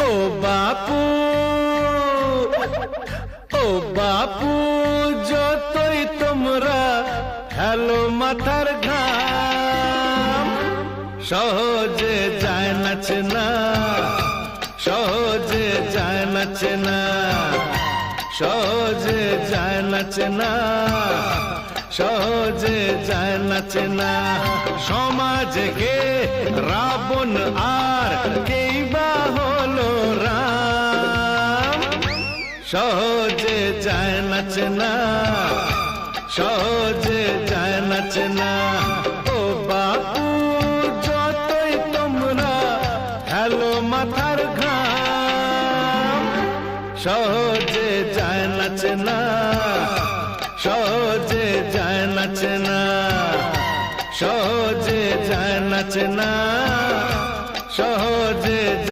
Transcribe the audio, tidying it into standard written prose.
ও বাপু, ও বাপু, যতই তোমরা হেলো মাথার ঘাম, সহজে যায় নাচে না, সহজে যায় নাচে না, সহজে যায় নাচে না, সহজে যায় নাচে না। সমাজে কে রাবণ আর কেই বা হলো রাম, সহজে যায় নাচে না, সহজে যায় নাচে না। ও বাপু, যতই তোমরা হেলো মাথার ঘাম, সহজে যায় নাচে না, সহজে যায় নাচে না, সহজে যায় নাচে না, সহজে